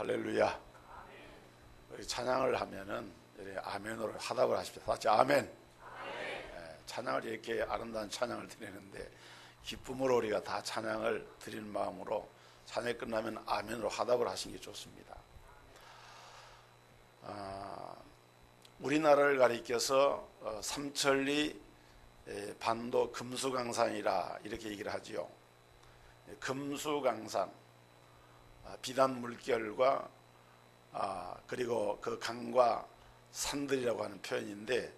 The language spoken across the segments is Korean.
할렐루야. 우리 찬양을 하면은 아멘으로 하답을 하십시오. 같이 아멘. 찬양을 이렇게 아름다운 찬양을 드리는데 기쁨으로 우리가 다 찬양을 드리는 마음으로 찬양이 끝나면 아멘으로 하답을 하시는 게 좋습니다. 우리나라를 가리켜서 삼천리 반도 금수강산이라 이렇게 얘기를 하지요. 금수강산, 비단 물결과 그리고 그 강과 산들이라고 하는 표현인데,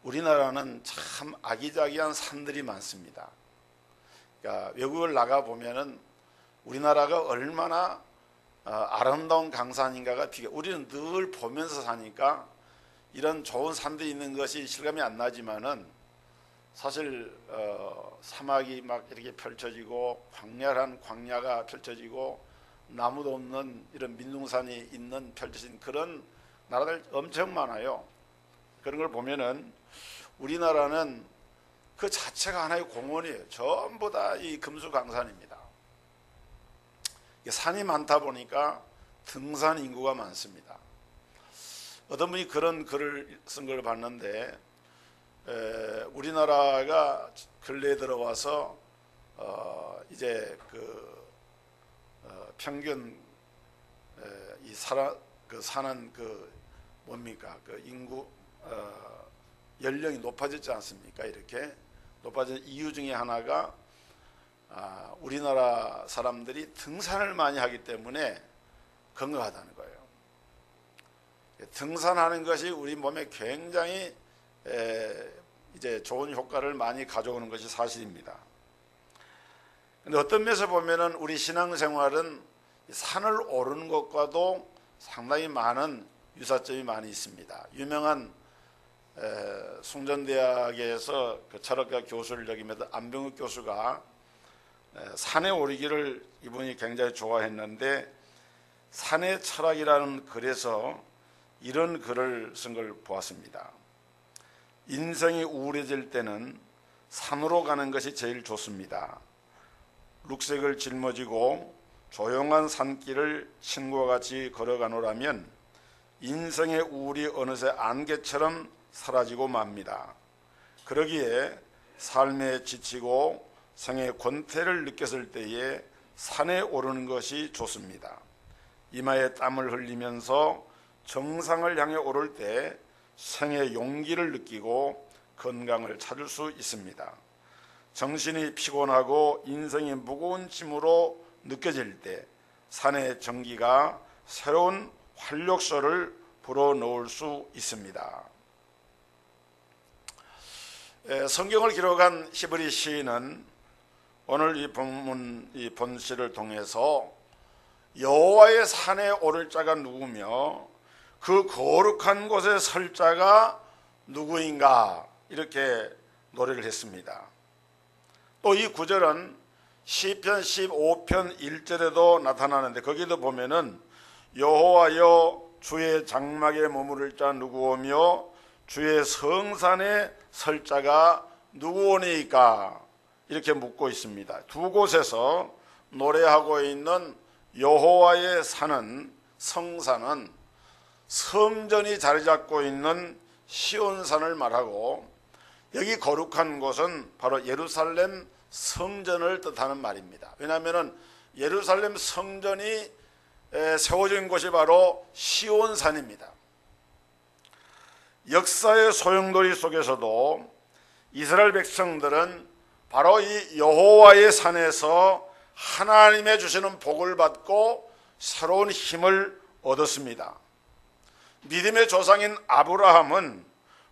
우리나라는 참 아기자기한 산들이 많습니다. 그러니까 외국을 나가 보면은 우리나라가 얼마나 아름다운 강산인가가 우리는 늘 보면서 사니까 이런 좋은 산들이 있는 것이 실감이 안 나지만은 사실 사막이 막 이렇게 펼쳐지고 광활한 광야가 펼쳐지고 나무도 없는 이런 민둥산이 있는 펼쳐진 그런 나라들 엄청 많아요. 그런 걸 보면은 우리나라는 그 자체가 하나의 공원이에요. 전부 다 이 금수강산입니다. 산이 많다 보니까 등산 인구가 많습니다. 어떤 분이 그런 글을 쓴 걸 봤는데, 우리나라가 근래에 들어와서 이제 평균 사는 뭡니까 인구 연령이 높아졌지 않습니까? 이렇게 높아진 이유 중에 하나가 우리나라 사람들이 등산을 많이 하기 때문에 건강하다는 거예요. 등산하는 것이 우리 몸에 굉장히 이제 좋은 효과를 많이 가져오는 것이 사실입니다. 근데 어떤 면에서 보면은 우리 신앙생활은 산을 오르는 것과도 상당히 많은 유사점이 많이 있습니다. 유명한 숭전대학에서 그 철학과 교수를 역임했던 안병욱 교수가 산에 오르기를 이분이 굉장히 좋아했는데, 산의 철학이라는 글에서 이런 글을 쓴 걸 보았습니다. 인생이 우울해질 때는 산으로 가는 것이 제일 좋습니다. 룩색을 짊어지고 조용한 산길을 친구와 같이 걸어가노라면 인생의 우울이 어느새 안개처럼 사라지고 맙니다. 그러기에 삶에 지치고 생의 권태를 느꼈을 때에 산에 오르는 것이 좋습니다. 이마에 땀을 흘리면서 정상을 향해 오를 때 생의 용기를 느끼고 건강을 찾을 수 있습니다. 정신이 피곤하고 인생이 무거운 짐으로 느껴질 때 산의 정기가 새로운 활력소를 불어넣을 수 있습니다. 성경을 기록한 히브리 시인은 오늘 이 본문, 이 본시를 통해서 여호와의 산에 오를 자가 누구며 그 거룩한 곳에 설 자가 누구인가, 이렇게 노래를 했습니다. 또 이 구절은 시편 15편 1절에도 나타나는데, 거기도 보면은 여호와여 주의 장막에 머무를 자 누구오며 주의 성산에 설 자가 누구오니까, 이렇게 묻고 있습니다. 두 곳에서 노래하고 있는 여호와의 산은, 성산은 성전이 자리 잡고 있는 시온산을 말하고, 여기 거룩한 곳은 바로 예루살렘 성전을 뜻하는 말입니다. 왜냐하면 예루살렘 성전이 세워진 곳이 바로 시온산입니다. 역사의 소용돌이 속에서도 이스라엘 백성들은 바로 이 여호와의 산에서 하나님의 주시는 복을 받고 새로운 힘을 얻었습니다. 믿음의 조상인 아브라함은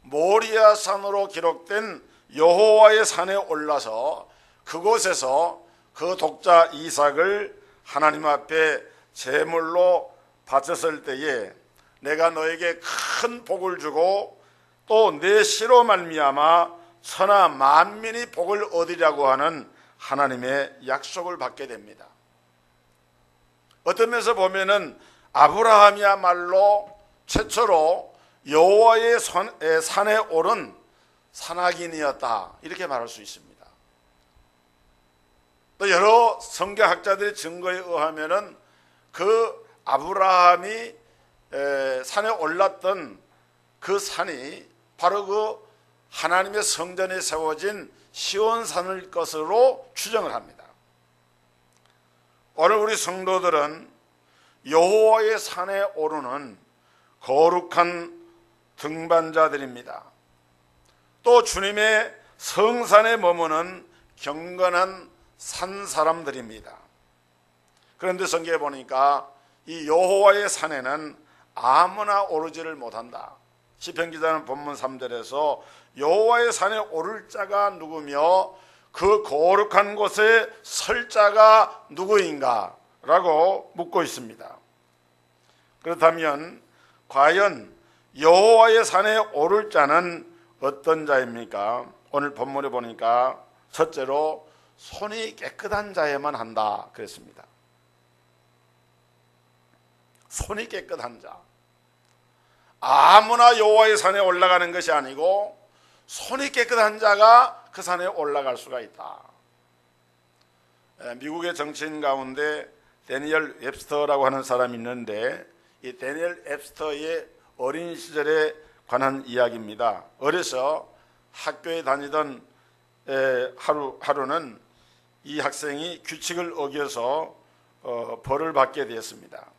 모리아 산으로 기록된 여호와의 산에 올라서 그곳에서 그 독자 이삭을 하나님 앞에 제물로 바쳤을 때에 내가 너에게 큰 복을 주고 또 내 씨로 말미암아 천하 만민이 복을 얻으려고 하는 하나님의 약속을 받게 됩니다. 어떤 면에서 보면은 아브라함이야말로 최초로 여호와의 산에 오른 산악인이었다, 이렇게 말할 수 있습니다. 또 여러 성경학자들의 증거에 의하면은 그 아브라함이 산에 올랐던 그 산이 바로 그 하나님의 성전에 세워진 시온산일 것으로 추정을 합니다. 오늘 우리 성도들은 여호와의 산에 오르는 거룩한 등반자들입니다. 또 주님의 성산에 머무는 경건한 산 사람들입니다. 그런데 성경에 보니까 이 여호와의 산에는 아무나 오르지를 못한다. 시편 기자는 본문 3절에서 여호와의 산에 오를 자가 누구며 그 거룩한 곳에 설 자가 누구인가? 라고 묻고 있습니다. 그렇다면 과연 여호와의 산에 오를 자는 어떤 자입니까? 오늘 본문에 보니까 첫째로 손이 깨끗한 자에만 한다 그랬습니다. 손이 깨끗한 자. 아무나 여호와의 산에 올라가는 것이 아니고 손이 깨끗한 자가 그 산에 올라갈 수가 있다. 미국의 정치인 가운데 데니엘 웹스터라고 하는 사람이 있는데 이 데니엘 웹스터의 어린 시절에 관한 이야기입니다. 어려서 학교에 다니던 하루는 이 학생이 규칙을 어겨서 벌을 받게 되었습니다.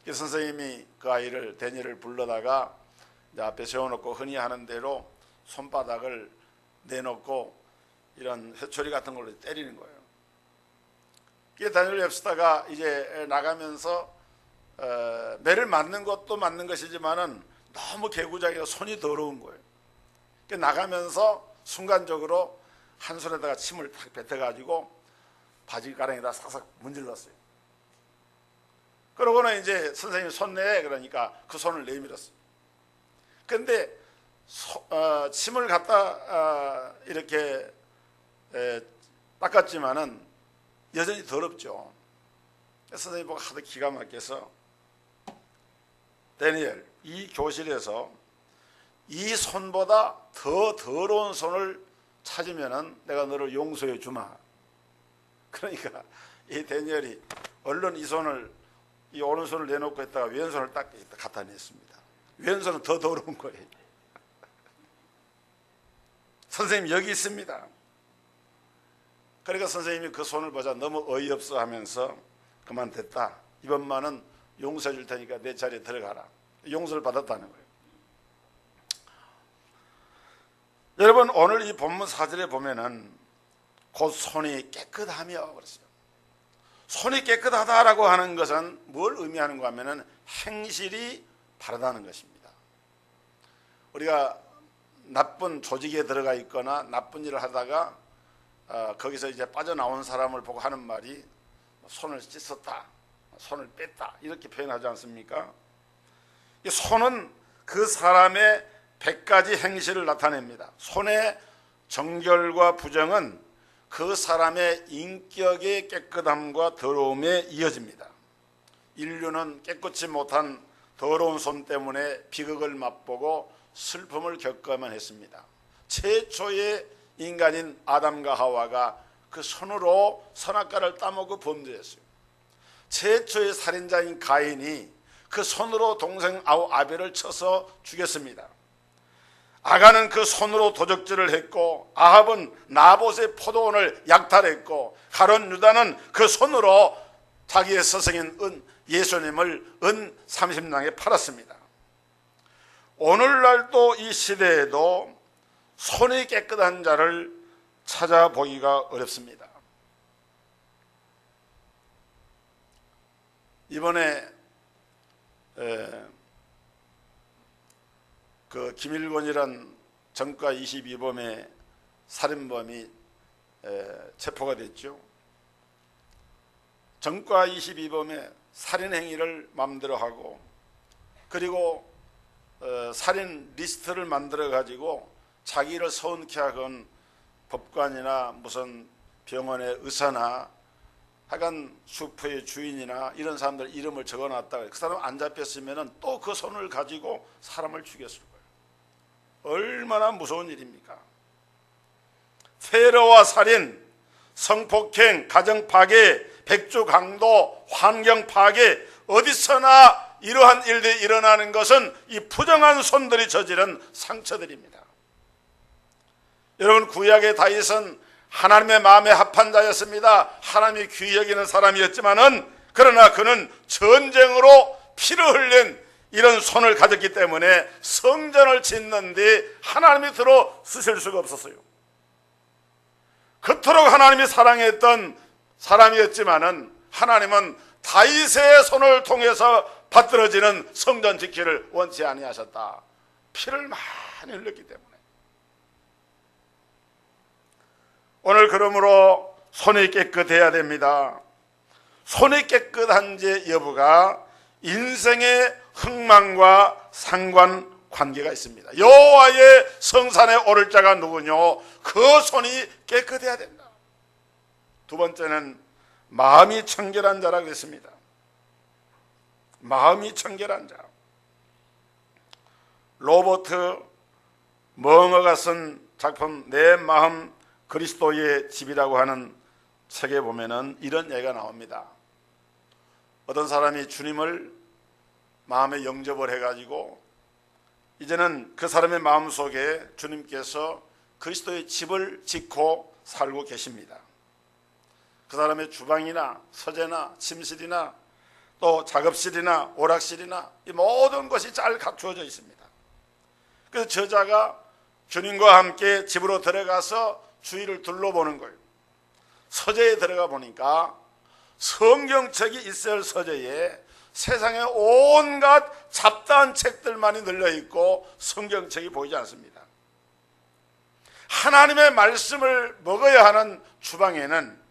선생님이 그 아이를 데니엘을 불러다가 앞에 세워놓고 흔히 하는 대로 손바닥을 내놓고 이런 회초리 같은 걸로 때리는 거예요. 다니엘 웹스터가 이제 나가면서 매를 맞는 것도 맞는 것이지만은 너무 개구장이라 손이 더러운 거예요. 나가면서 순간적으로 한 손에다가 침을 탁 뱉어가지고 바지가랑에다 싹싹 문질렀어요. 그러고는 이제 선생님 손 내 그러니까 그 손을 내밀었어요. 그런데 침을 갖다 이렇게 닦았지만은 여전히 더럽죠. 선생님 보고 하도 기가 막혀서 데니엘, 이 교실에서 이 손보다 더 더러운 손을 찾으면은 내가 너를 용서해 주마. 그러니까 이 데니엘이 얼른 이 오른손을 내놓고 있다가 왼손을 딱 갖다 냈습니다. 왼손은 더 더러운 거예요. 선생님 여기 있습니다. 그러니까 선생님이 그 손을 보자 너무 어이없어 하면서 그만 됐다. 이번만은 용서해 줄 테니까 내 자리에 들어가라. 용서를 받았다는 거예요. 여러분 오늘 이 본문 4절에 보면은 곧 손이 깨끗하며 그랬어요. 손이 깨끗하다라고 하는 것은 뭘 의미하는가 하면은 행실이 바르다는 것입니다. 우리가 나쁜 조직에 들어가 있거나 나쁜 일을 하다가 거기서 이제 빠져나온 사람을 보고 하는 말이 손을 씻었다, 손을 뺐다 이렇게 표현하지 않습니까? 이 손은 그 사람의 100가지 행실을 나타냅니다. 손의 정결과 부정은 그 사람의 인격의 깨끗함과 더러움에 이어집니다. 인류는 깨끗이 못한 더러운 손 때문에 비극을 맛보고 슬픔을 겪어야만 했습니다. 최초의 인간인 아담과 하와가 그 손으로 선악과를 따먹고 범죄했어요. 최초의 살인자인 가인이 그 손으로 동생 아벨을 쳐서 죽였습니다. 아가는 그 손으로 도적질을 했고 아합은 나봇의 포도원을 약탈했고 가룟 유다는 그 손으로 자기의 스승인 예수님을 은 30냥에 팔았습니다. 오늘날도 이 시대에도 손이 깨끗한 자를 찾아보기가 어렵습니다. 이번에 그 김일권이란 전과 22범의 살인범이 체포가 됐죠. 전과 22범의 살인 행위를 마음대로 하고 그리고 살인 리스트를 만들어 가지고 자기를 서운케 하건 법관이나 무슨 병원의 의사나 하여간 슈퍼의 주인이나 이런 사람들 이름을 적어놨다가 그 사람 안 잡혔으면 또 그 손을 가지고 사람을 죽였을 거예요. 얼마나 무서운 일입니까? 테러와 살인, 성폭행, 가정파괴, 백주 강도, 환경 파괴, 어디서나 이러한 일들이 일어나는 것은 이 부정한 손들이 저지른 상처들입니다. 여러분, 구약의 다윗은 하나님의 마음에 합한 자였습니다. 하나님이 귀히 여기는 사람이었지만은, 그러나 그는 전쟁으로 피를 흘린 이런 손을 가졌기 때문에 성전을 짓는데 하나님이 들어 쓰실 수가 없었어요. 그토록 하나님이 사랑했던 사람이었지만은 하나님은 다윗의 손을 통해서 받들어지는 성전 짓기를 원치 아니하셨다. 피를 많이 흘렸기 때문에. 오늘 그러므로 손이 깨끗해야 됩니다. 손이 깨끗한지 여부가 인생의 흥망과 상관관계가 있습니다. 여호와의 성산에 오를 자가 누구뇨? 그 손이 깨끗해야 된다. 두 번째는 마음이 청결한 자라 그랬습니다. 마음이 청결한 자. 로버트 멍어가 쓴 작품 내 마음 그리스도의 집이라고 하는 책에 보면은 이런 얘기가 나옵니다. 어떤 사람이 주님을 마음에 영접을 해가지고 이제는 그 사람의 마음속에 주님께서 그리스도의 집을 짓고 살고 계십니다. 그 사람의 주방이나 서재나 침실이나 또 작업실이나 오락실이나 이 모든 것이 잘 갖추어져 있습니다. 그래서 저자가 주님과 함께 집으로 들어가서 주위를 둘러보는 거예요. 서재에 들어가 보니까 성경책이 있을 서재에 세상에 온갖 잡다한 책들만이 널려있고 성경책이 보이지 않습니다. 하나님의 말씀을 먹어야 하는 주방에는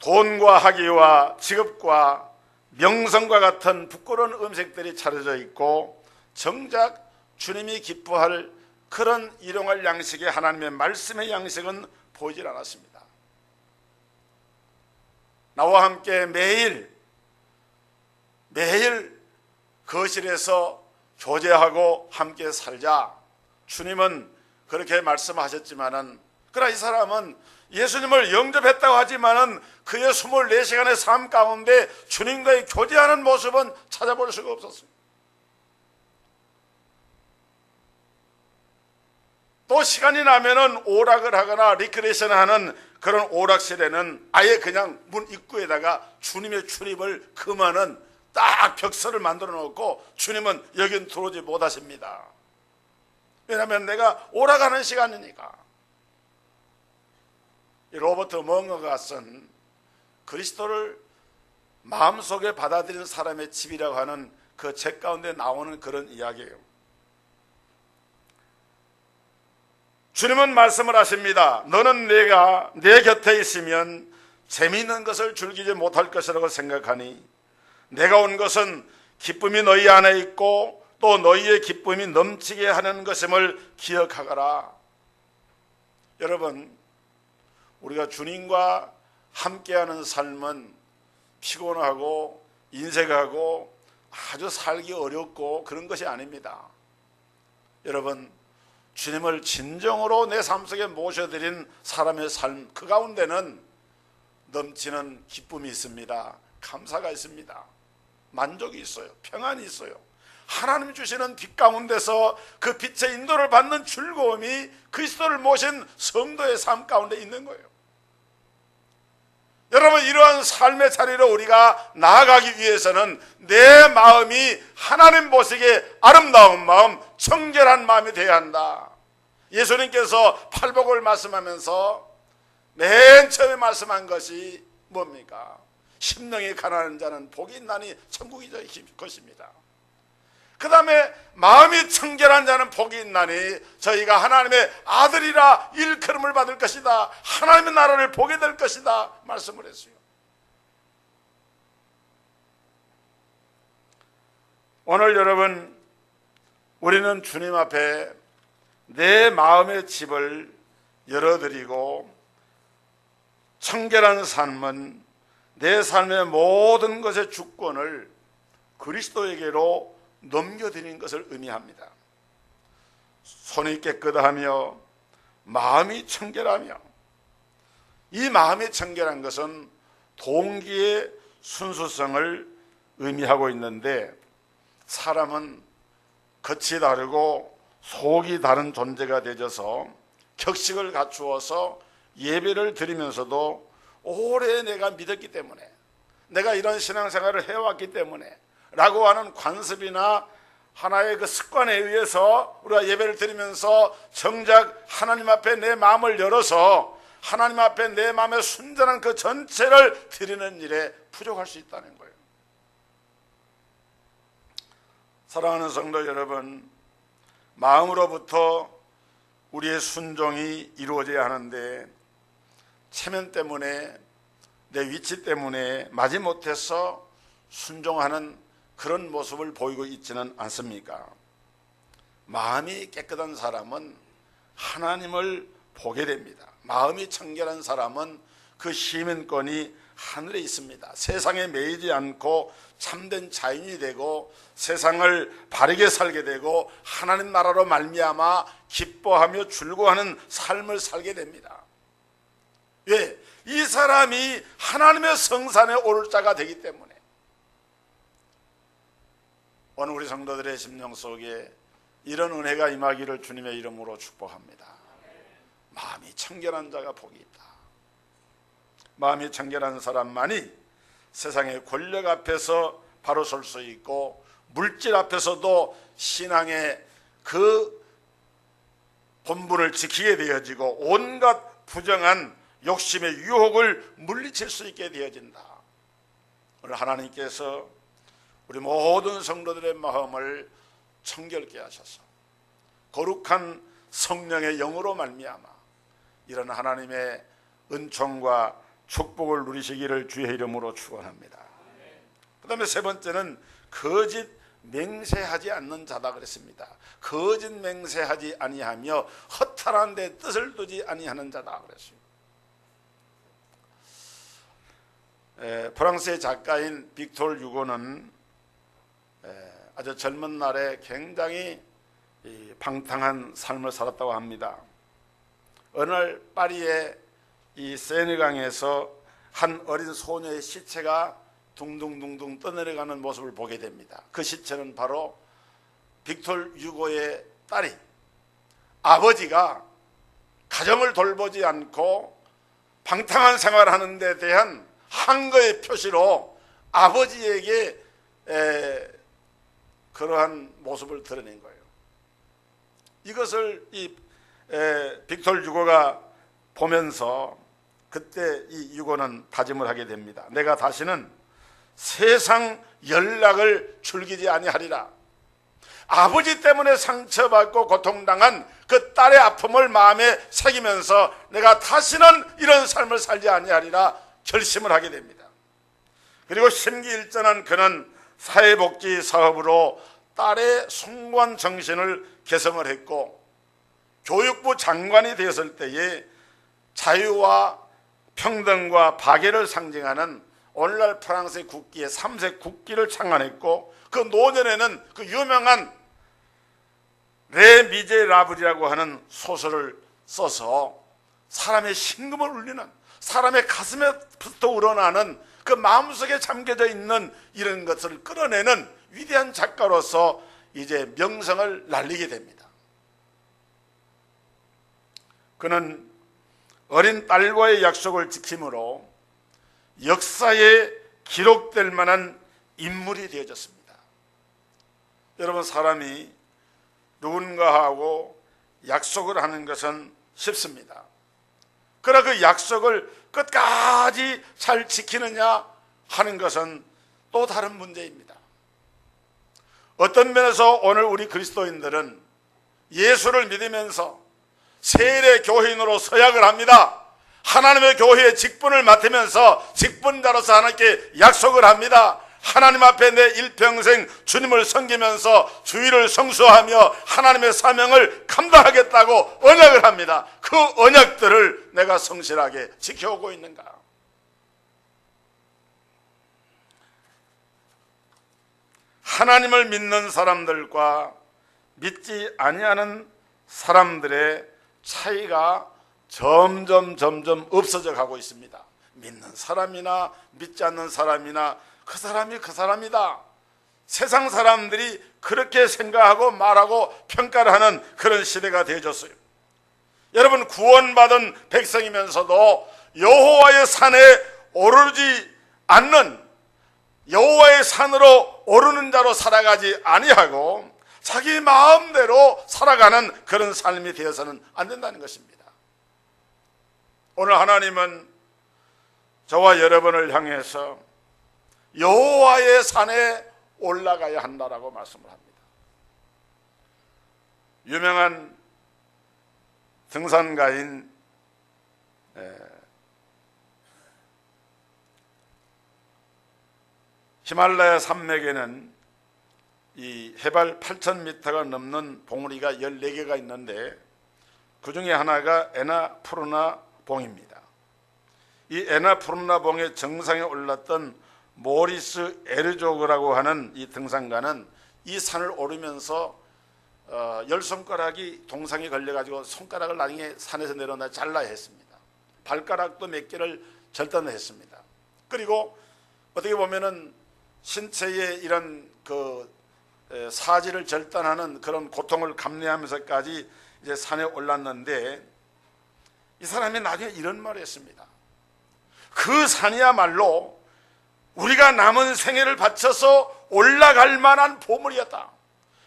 돈과 학위와 직업과 명성과 같은 부끄러운 음식들이 차려져 있고 정작 주님이 기뻐할 그런 일용할 양식의 하나님의 말씀의 양식은 보이질 않았습니다. 나와 함께 매일 거실에서 교제하고 함께 살자. 주님은 그렇게 말씀하셨지만은, 그러나 이 사람은 예수님을 영접했다고 하지만은 그의 24시간의 삶 가운데 주님과의 교제하는 모습은 찾아볼 수가 없었어요. 또 시간이 나면은 오락을 하거나 리크레이션을 하는 그런 오락실에는 아예 그냥 문 입구에다가 주님의 출입을 금하는 딱 벽서를 만들어 놓고 주님은 여긴 들어오지 못하십니다. 왜냐하면 내가 오락하는 시간이니까. 이 로버트 멍어가 쓴 그리스도를 마음속에 받아들이는 사람의 집이라고 하는 그 책 가운데 나오는 그런 이야기예요. 주님은 말씀을 하십니다. 너는 내가 내 곁에 있으면 재미있는 것을 즐기지 못할 것이라고 생각하니 내가 온 것은 기쁨이 너희 안에 있고 또 너희의 기쁨이 넘치게 하는 것임을 기억하거라. 여러분, 우리가 주님과 함께하는 삶은 피곤하고 인색하고 아주 살기 어렵고 그런 것이 아닙니다. 여러분, 주님을 진정으로 내 삶 속에 모셔드린 사람의 삶, 그 가운데는 넘치는 기쁨이 있습니다. 감사가 있습니다. 만족이 있어요. 평안이 있어요. 하나님이 주시는 빛 가운데서 그 빛의 인도를 받는 즐거움이 그리스도를 모신 성도의 삶 가운데 있는 거예요. 여러분, 이러한 삶의 자리로 우리가 나아가기 위해서는 내 마음이 하나님 보시기에 아름다운 마음, 청결한 마음이 되어야 한다. 예수님께서 팔복을 말씀하면서 맨 처음에 말씀한 것이 뭡니까? 심령이 가난한 자는 복이 있나니 천국이 저희 것입니다. 그 다음에 마음이 청결한 자는 복이 있나니 저희가 하나님의 아들이라 일컬음을 받을 것이다. 하나님의 나라를 보게 될 것이다 말씀을 했어요. 오늘 여러분, 우리는 주님 앞에 내 마음의 집을 열어드리고 청결한 삶은 내 삶의 모든 것의 주권을 그리스도에게로 넘겨드리는 것을 의미합니다. 손이 깨끗하며 마음이 청결하며 이 마음이 청결한 것은 동기의 순수성을 의미하고 있는데, 사람은 겉이 다르고 속이 다른 존재가 되어서 격식을 갖추어서 예배를 드리면서도 오래 내가 믿었기 때문에, 내가 이런 신앙생활을 해왔기 때문에 라고 하는 관습이나 하나의 그 습관에 의해서 우리가 예배를 드리면서 정작 하나님 앞에 내 마음을 열어서 하나님 앞에 내 마음에 순전한 그 전체를 드리는 일에 부족할 수 있다는 거예요. 사랑하는 성도 여러분, 마음으로부터 우리의 순종이 이루어져야 하는데, 체면 때문에, 내 위치 때문에 마지못해서 순종하는 그런 모습을 보이고 있지는 않습니까? 마음이 깨끗한 사람은 하나님을 보게 됩니다. 마음이 청결한 사람은 그 시민권이 하늘에 있습니다. 세상에 매이지 않고 참된 자연이 되고 세상을 바르게 살게 되고 하나님 나라로 말미암아 기뻐하며 즐거워하는 삶을 살게 됩니다. 왜? 이 사람이 하나님의 성산에 오를 자가 되기 때문에. 오늘 우리 성도들의 심령 속에 이런 은혜가 임하기를 주님의 이름으로 축복합니다. 마음이 청결한 자가 복이 있다. 마음이 청결한 사람만이 세상의 권력 앞에서 바로 설 수 있고, 물질 앞에서도 신앙의 그 본분을 지키게 되어지고, 온갖 부정한 욕심의 유혹을 물리칠 수 있게 되어진다. 오늘 하나님께서 우리 모든 성도들의 마음을 청결케 하셔서 거룩한 성령의 영으로 말미암아 이런 하나님의 은총과 축복을 누리시기를 주의 이름으로 축원합니다. 그 다음에 세 번째는 거짓 맹세하지 않는 자다 그랬습니다. 거짓 맹세하지 아니하며 허탈한 데 뜻을 두지 아니하는 자다 그랬습니다. 프랑스의 작가인 빅톨 유고는 아주 젊은 날에 굉장히 방탕한 삶을 살았다고 합니다. 어느 날 파리의 이 세느강에서 한 어린 소녀의 시체가 둥둥둥둥 떠내려가는 모습을 보게 됩니다. 그 시체는 바로 빅톨 유고의 딸이, 아버지가 가정을 돌보지 않고 방탕한 생활하는 데 대한 항거의 표시로 아버지에게 그러한 모습을 드러낸 거예요. 이것을 이 빅톨 유고가 보면서 그때 이 유고는 다짐을 하게 됩니다. 내가 다시는 세상 연락을 즐기지 아니하리라. 아버지 때문에 상처받고 고통당한 그 딸의 아픔을 마음에 새기면서 내가 다시는 이런 삶을 살지 아니하리라 결심을 하게 됩니다. 그리고 심기일전한 그는 사회복지 사업으로 딸의 숭고한 정신을 개성을 했고, 교육부 장관이 되었을 때에 자유와 평등과 박애를 상징하는 오늘날 프랑스의 국기의 3색 국기를 창안했고, 그 노년에는 그 유명한 레 미제라블이라고 하는 소설을 써서 사람의 심금을 울리는, 사람의 가슴에부터 우러나는 그 마음속에 잠겨져 있는 이런 것을 끌어내는 위대한 작가로서 이제 명성을 날리게 됩니다. 그는 어린 딸과의 약속을 지킴으로 역사에 기록될 만한 인물이 되어졌습니다. 여러분, 사람이 누군가하고 약속을 하는 것은 쉽습니다. 그러나 그 약속을 끝까지 잘 지키느냐 하는 것은 또 다른 문제입니다. 어떤 면에서 오늘 우리 그리스도인들은 예수를 믿으면서 세례 교인으로 서약을 합니다. 하나님의 교회의 직분을 맡으면서 직분자로서 하나님께 약속을 합니다. 하나님 앞에 내 일평생 주님을 섬기면서 주의를 성수하며 하나님의 사명을 감당하겠다고 언약을 합니다. 그 언약들을 내가 성실하게 지켜오고 있는가? 하나님을 믿는 사람들과 믿지 아니하는 사람들의 차이가 점점 없어져 가고 있습니다. 믿는 사람이나 믿지 않는 사람이나 그 사람이 그 사람이다. 세상 사람들이 그렇게 생각하고 말하고 평가를 하는 그런 시대가 되어졌어요. 여러분, 구원받은 백성이면서도 여호와의 산에 오르지 않는, 여호와의 산으로 오르는 자로 살아가지 아니하고 자기 마음대로 살아가는 그런 삶이 되어서는 안 된다는 것입니다. 오늘 하나님은 저와 여러분을 향해서 여호와의 산에 올라가야 한다라고 말씀을 합니다. 유명한 등산가인 히말라야 산맥에는 이 해발 8,000m가 넘는 봉우리가 14개가 있는데 그 중에 하나가 에나푸르나 봉입니다. 이 에나푸르나 봉의 정상에 올랐던 모리스 에르조그라고 하는 이 등산가는 이 산을 오르면서 10손가락이 동상에 걸려가지고 손가락을 나중에 산에서 내려놔 잘라야 했습니다. 발가락도 몇 개를 절단했습니다. 그리고 어떻게 보면은 신체의 이런 그 사지를 절단하는 그런 고통을 감내하면서까지 이제 산에 올랐는데, 이 사람이 나중에 이런 말을 했습니다. 그 산이야말로 우리가 남은 생애를 바쳐서 올라갈 만한 보물이었다.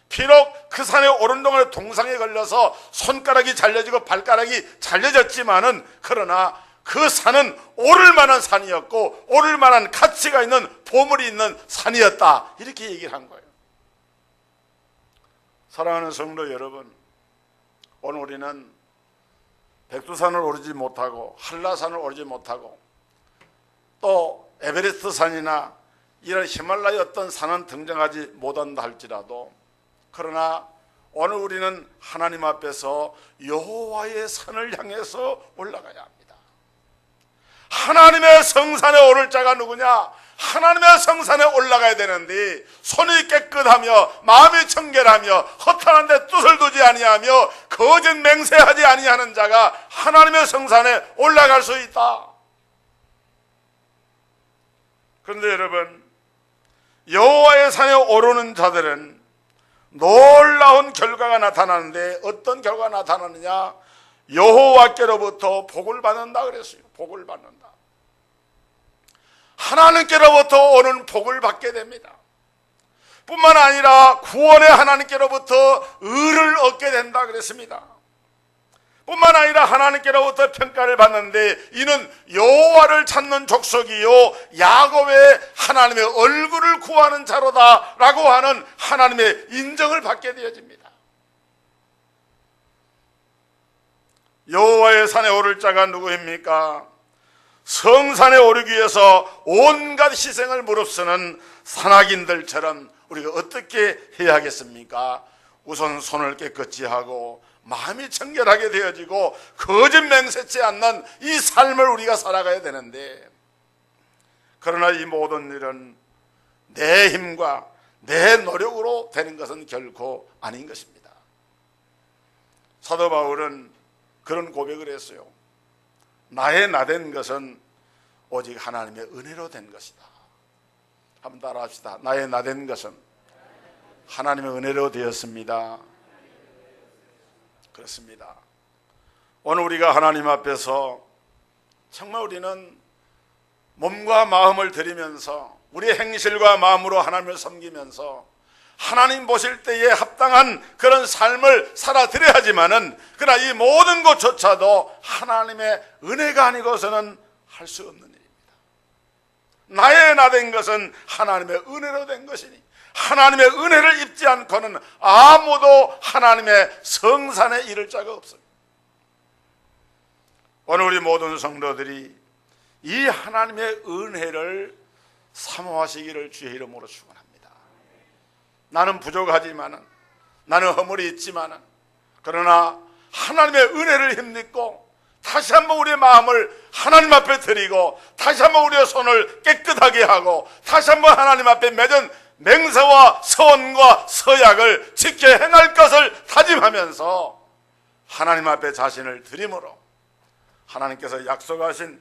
비록 그 산에 오른 동안 동상에 걸려서 손가락이 잘려지고 발가락이 잘려졌지만은, 그러나 그 산은 오를 만한 산이었고 오를 만한 가치가 있는 보물이 있는 산이었다. 이렇게 얘기를 한 거예요. 사랑하는 성도 여러분, 오늘 우리는 백두산을 오르지 못하고 한라산을 오르지 못하고 또 에베레스트 산이나 이런 히말라야 어떤 산은 등장하지 못한다 할지라도, 그러나 오늘 우리는 하나님 앞에서 여호와의 산을 향해서 올라가야 합니다. 하나님의 성산에 오를 자가 누구냐? 하나님의 성산에 올라가야 되는데 손이 깨끗하며 마음이 청결하며 허탄한 데 뜻을 두지 아니하며 거짓 맹세하지 아니하는 자가 하나님의 성산에 올라갈 수 있다. 그런데 여러분, 여호와의 산에 오르는 자들은 놀라운 결과가 나타나는데, 어떤 결과가 나타나느냐? 여호와께로부터 복을 받는다 그랬어요. 복을 받는다. 하나님께로부터 오는 복을 받게 됩니다. 뿐만 아니라 구원의 하나님께로부터 의를 얻게 된다 그랬습니다. 뿐만 아니라 하나님께로부터 평가를 받는데, 이는 여호와를 찾는 족속이요 야곱의 하나님의 얼굴을 구하는 자로다 라고 하는 하나님의 인정을 받게 되어집니다. 여호와의 산에 오를 자가 누구입니까? 성산에 오르기 위해서 온갖 희생을 무릅쓰는 산악인들처럼 우리가 어떻게 해야 하겠습니까? 우선 손을 깨끗이 하고 마음이 청결하게 되어지고 거짓 맹세치 않는 이 삶을 우리가 살아가야 되는데, 그러나 이 모든 일은 내 힘과 내 노력으로 되는 것은 결코 아닌 것입니다. 사도 바울은 그런 고백을 했어요. 나의 나된 것은 오직 하나님의 은혜로 된 것이다. 한번 따라 합시다. 나의 나된 것은 하나님의 은혜로 되었습니다. 그렇습니다. 오늘 우리가 하나님 앞에서 정말 우리는 몸과 마음을 드리면서 우리의 행실과 마음으로 하나님을 섬기면서 하나님 보실 때에 합당한 그런 삶을 살아드려야지만은, 그러나 이 모든 것조차도 하나님의 은혜가 아니고서는 할 수 없는 일입니다. 나의 나된 것은 하나님의 은혜로 된 것이니, 하나님의 은혜를 입지 않고는 아무도 하나님의 성산에 이를 자가 없습니다. 오늘 우리 모든 성도들이 이 하나님의 은혜를 사모하시기를 주의 이름으로 축원합니다. 나는 부족하지만은, 나는 허물이 있지만은, 그러나 하나님의 은혜를 힘입고 다시 한번 우리의 마음을 하나님 앞에 드리고 다시 한번 우리의 손을 깨끗하게 하고 다시 한번 하나님 앞에 맺은 맹세와 서원과 서약을 지켜 행할 것을 다짐하면서 하나님 앞에 자신을 드림으로 하나님께서 약속하신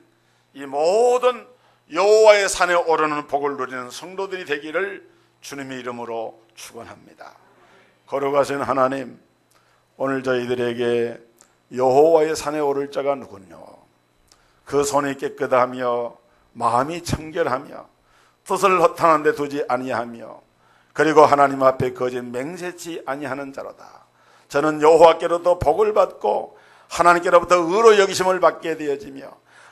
이 모든 여호와의 산에 오르는 복을 누리는 성도들이 되기를 주님의 이름으로 축원합니다. 거룩하신 하나님, 오늘 저희들에게 여호와의 산에 오를 자가 누군요? 그 손이 깨끗하며 마음이 청결하며 뜻을 허탄한 데 두지 아니하며 그리고 하나님 앞에 거짓 맹세치 아니하는 자로다. 저는 여호와께로부터 복을 받고 하나님께로부터 의로 여기심을 받게 되어지며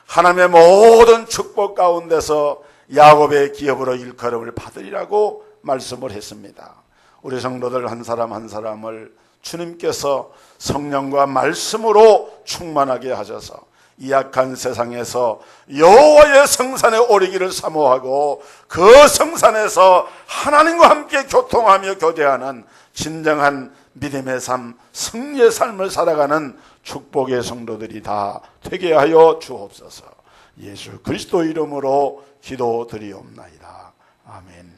하나님의 모든 축복 가운데서 야곱의 기업으로 일컬음을 받으리라고 말씀을 했습니다. 우리 성도들 한 사람 한 사람을 주님께서 성령과 말씀으로 충만하게 하셔서 이 악한 세상에서 여호와의 성산에 오르기를 사모하고 그 성산에서 하나님과 함께 교통하며 교제하는 진정한 믿음의 삶, 승리의 삶을 살아가는 축복의 성도들이 다 되게 하여 주옵소서. 예수 그리스도 이름으로 기도드리옵나이다. 아멘.